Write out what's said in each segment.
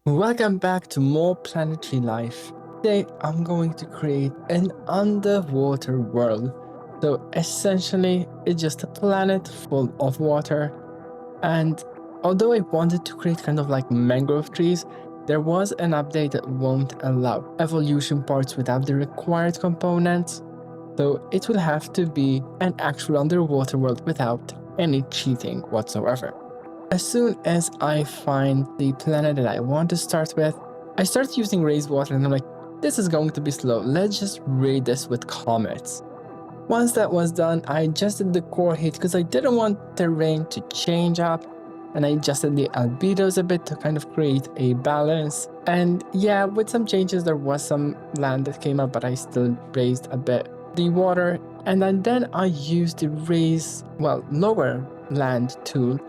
Welcome back to more Planetary Life. Today I'm going to create an underwater world. So essentially it's just a planet full of water, and although I wanted to create kind of like mangrove trees, there was an update that won't allow evolution parts without the required components. So it will have to be an actual underwater world without any cheating whatsoever. As soon as I find the planet that I want to start with, I start using raised water and I'm like, this is going to be slow, let's just raid this with comets. Once that was done, I adjusted the core heat because I didn't want the rain to change up, and I adjusted the albedos a bit to kind of create a balance. And yeah, with some changes there was some land that came up, but I still raised a bit the water, and then I used the lower land tool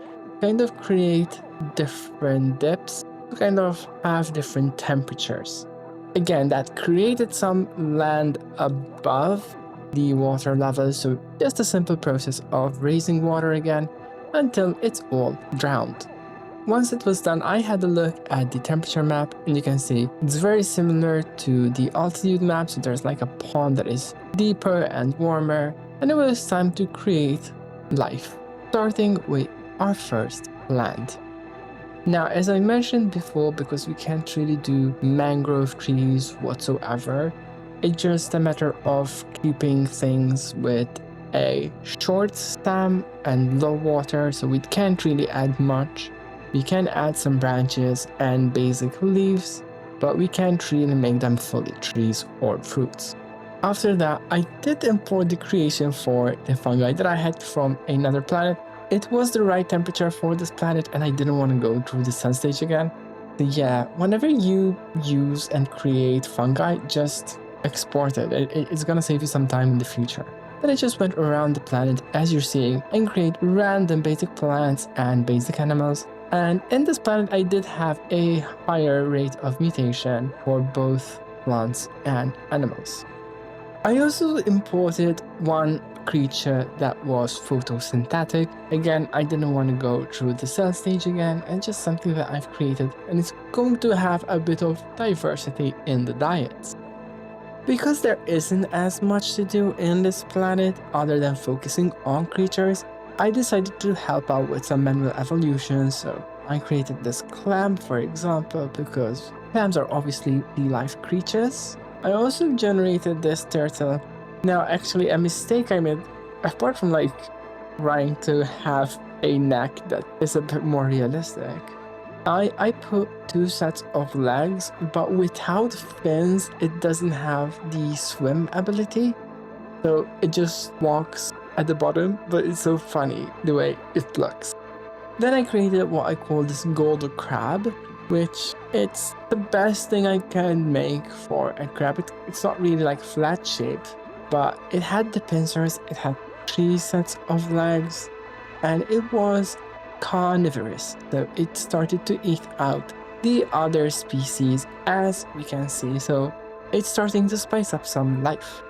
kind of create different dips to kind of have different temperatures. Again, that created some land above the water level, so just a simple process of raising water again until it's all drowned. Once it was done, I had a look at the temperature map, and you can see it's very similar to the altitude map, so there's like a pond that is deeper and warmer, and it was time to create life, starting with our first land. Now, as I mentioned before, because we can't really do mangrove trees whatsoever, it's just a matter of keeping things with a short stem and low water, so we can't really add much. We can add some branches and basic leaves, but we can't really make them fully trees or fruits. After that, I did import the creation for the fungi that I had from another planet. It was the right temperature for this planet, and I didn't want to go through the sun stage again. So yeah, whenever you use and create fungi, just export it. It's gonna save you some time in the future. Then I just went around the planet as you're seeing and create random basic plants and basic animals. And in this planet, I did have a higher rate of mutation for both plants and animals. I also imported one creature that was photosynthetic. Again, I didn't want to go through the cell stage again, and just something that I've created, and it's going to have a bit of diversity in the diets. Because there isn't as much to do in this planet other than focusing on creatures, I decided to help out with some manual evolution. So I created this clam, for example, because clams are obviously sea life creatures. I also generated this turtle. Now, actually, a mistake I made, apart from like trying to have a neck that is a bit more realistic, I put two sets of legs, but without fins, it doesn't have the swim ability. So it just walks at the bottom, but it's so funny the way it looks. Then I created what I call this golden crab, which it's the best thing I can make for a crab. It's not really like flat shaped, but it had the pincers, it had 3 sets of legs, and it was carnivorous, so it started to eat out the other species, as we can see, so it's starting to spice up some life.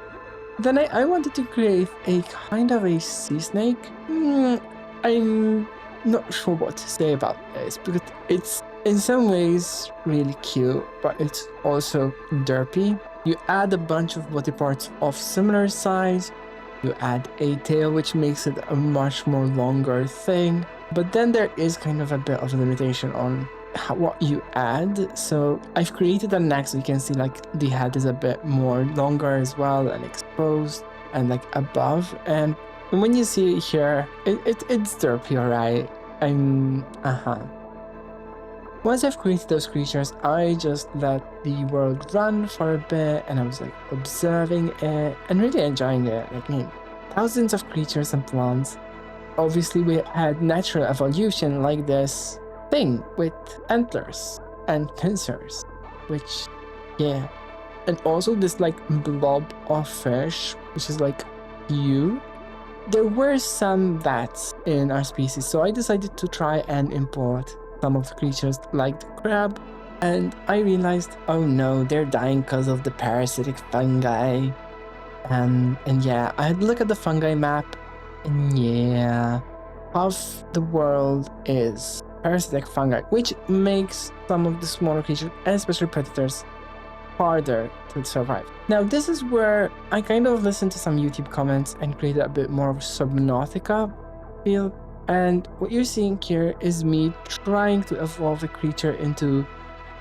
Then I wanted to create a kind of a sea snake. I'm not sure what to say about this, because it's in some ways really cute, but it's also derpy. You add a bunch of body parts of similar size, you add a tail, which makes it a much more longer thing, but then there is kind of a bit of a limitation on what you add. So I've created a neck, so you can see like the head is a bit more longer as well and exposed and like above, and when you see it here, it's derpy, alright. Once I've created those creatures, I just let the world run for a bit, and I was like observing it and really enjoying it. Like, thousands of creatures and plants. Obviously, we had natural evolution like this thing with antlers and pincers, which, yeah. And also this like blob of fish, which is like you. There were some bats in our species, so I decided to try and import some of the creatures like the crab, and I realized, oh no, they're dying because of the parasitic fungi. And yeah, I had to look at the fungi map, and yeah, half the world is parasitic fungi, which makes some of the smaller creatures, especially predators, harder to survive. Now, this is where I kind of listened to some YouTube comments and created a bit more of a Subnautica feel. And what you're seeing here is me trying to evolve the creature into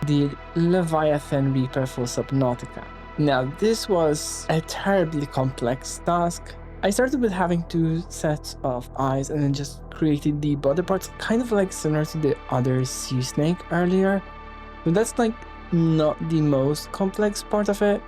the Leviathan Reaper for Subnautica. Now, this was a terribly complex task. I started with having 2 sets of eyes and then just created the body parts, kind of like similar to the other sea snake earlier. But that's like not the most complex part of it.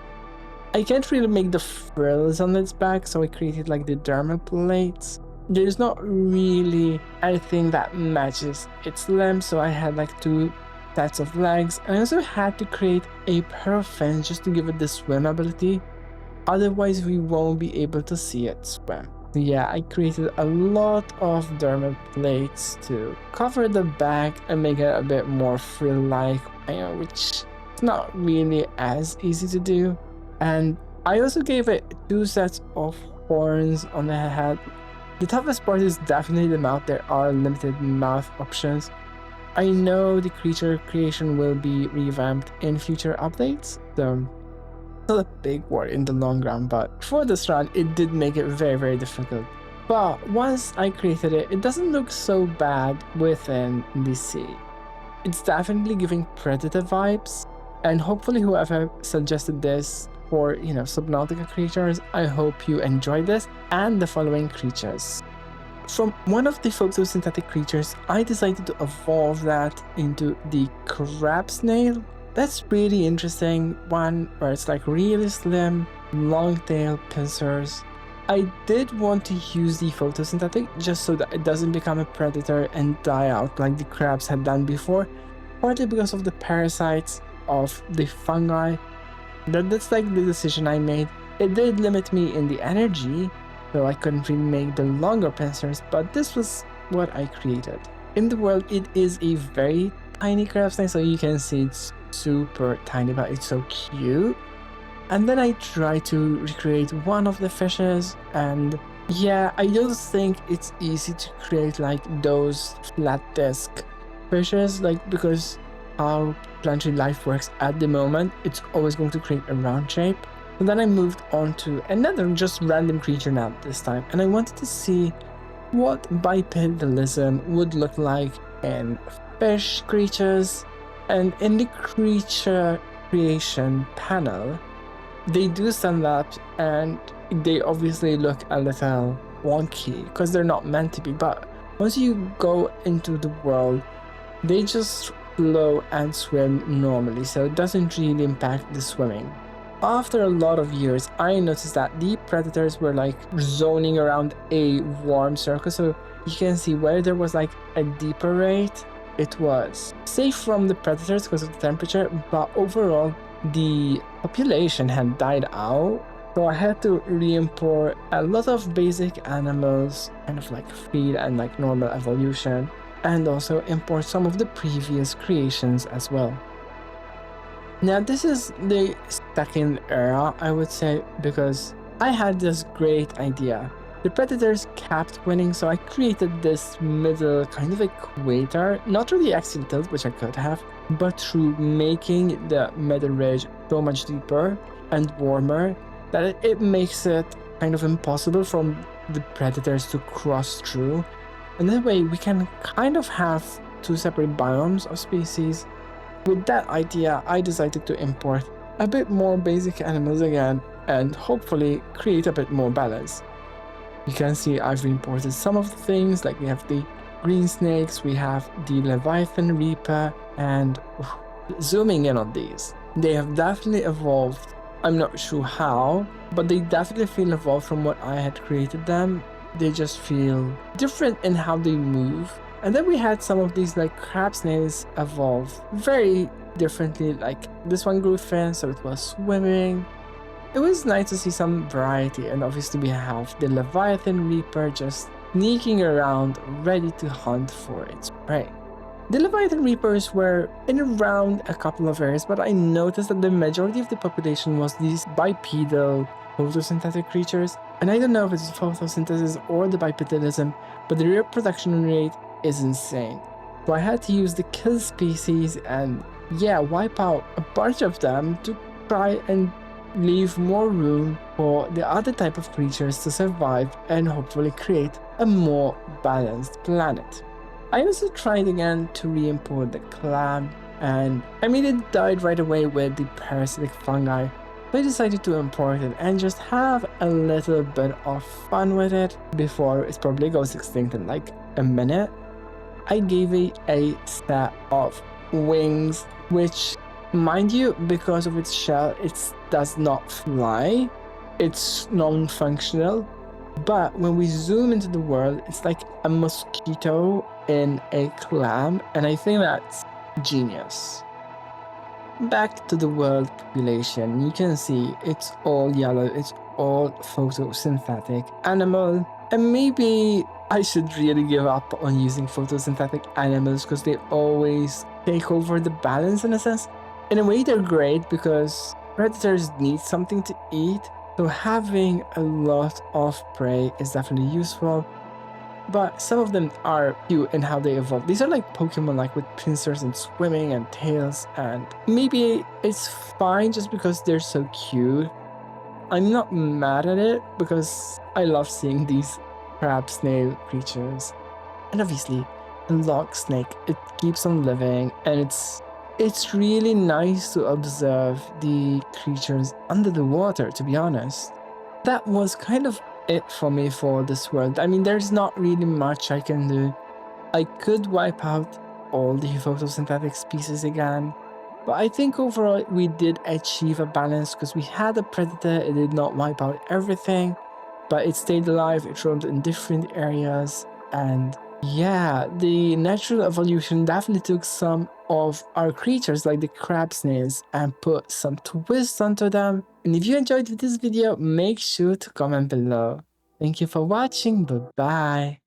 I can't really make the frills on its back, so I created like the dermal plates. There's not really anything that matches its limbs, so I had like 2 sets of legs. I also had to create a pair of fins just to give it the swim ability. Otherwise, we won't be able to see it swim. Yeah, I created a lot of dermal plates to cover the back and make it a bit more frill-like, which is not really as easy to do. And I also gave it 2 sets of horns on the head. The toughest part is definitely the mouth. There are limited mouth options. I know the creature creation will be revamped in future updates, so it's not a big worry in the long run, but for this run, it did make it very, very difficult. But once I created it, it doesn't look so bad within the sea. It's definitely giving predator vibes, and hopefully whoever suggested this for, Subnautica creatures, I hope you enjoyed this and the following creatures. From one of the photosynthetic creatures, I decided to evolve that into the Crabsnail. That's really interesting one where it's like really slim, long tail, pincers. I did want to use the photosynthetic just so that it doesn't become a predator and die out like the crabs had done before, partly because of the parasites of the fungi. That's like the decision I made. It did limit me in the energy, so I couldn't really make the longer pincers, but this was what I created. In the world, it is a very tiny crabsnail, so you can see it's super tiny, but it's so cute. And then I tried to recreate one of the fishes, and yeah, I don't think it's easy to create like those flat disc fishes, like because how Planetary Life works at the moment, it's always going to create a round shape. So then I moved on to another just random creature now this time, and I wanted to see what bipedalism would look like in fish creatures. And in the creature creation panel, they do stand up and they obviously look a little wonky because they're not meant to be, but once you go into the world, they just flow and swim normally, so it doesn't really impact the swimming. After a lot of years, I noticed that the predators were like zoning around a warm circle, so you can see where there was like a deeper rate, it was safe from the predators because of the temperature, but overall the population had died out, so I had to re-import a lot of basic animals, kind of like feed and like normal evolution, and also import some of the previous creations as well. Now this is the second era, I would say, because I had this great idea. The predators kept winning, so I created this middle kind of equator, not through the axial tilt, which I could have, but through making the middle ridge so much deeper and warmer that it makes it kind of impossible for the predators to cross through. And that way we can kind of have 2 separate biomes of species. With that idea, I decided to import a bit more basic animals again and hopefully create a bit more balance. You can see I've imported some of the things, like we have the green snakes, we have the Leviathan Reaper, and zooming in on these, they have definitely evolved. I'm not sure how, but they definitely feel evolved from what I had created them. They just feel different in how they move. And then we had some of these like crab snails evolve very differently, like this one grew fins, so it was swimming. It was nice to see some variety, and obviously we have the Leviathan Reaper just sneaking around, ready to hunt for its prey. The Leviathan Reapers were in around a couple of areas, but I noticed that the majority of the population was these bipedal photosynthetic creatures. And I don't know if it's photosynthesis or the bipedalism, but the reproduction rate is insane. So I had to use the kill species and yeah, wipe out a bunch of them to try and leave more room for the other type of creatures to survive and hopefully create a more balanced planet. I also tried again to re-import the crab, and I mean it died right away with the parasitic fungi. So I decided to import it and just have a little bit of fun with it before it probably goes extinct in like a minute. I gave it a set of wings, which, mind you, because of its shell, it does not fly. It's non-functional. But when we zoom into the world, it's like a mosquito in a clam, and I think that's genius. Back to the world population, you can see it's all yellow, it's all photosynthetic animal, and maybe I should really give up on using photosynthetic animals because they always take over the balance in a sense. In a way, they're great because predators need something to eat, so having a lot of prey is definitely useful. But some of them are cute in how they evolve. These are like Pokemon like with pincers and swimming and tails, and maybe it's fine just because they're so cute. I'm not mad at it because I love seeing these crab snail creatures. And obviously, the log snake, it keeps on living, and it's really nice to observe the creatures under the water, to be honest. That was kind of it for me for this world. I mean, there's not really much I can do. I could wipe out all the photosynthetic species again, but I think overall we did achieve a balance because we had a predator, it did not wipe out everything, but it stayed alive, it roamed in different areas, and yeah, the natural evolution definitely took some of our creatures like the crab snails and put some twist onto them. And if you enjoyed this video, make sure to comment below. Thank you for watching, bye bye.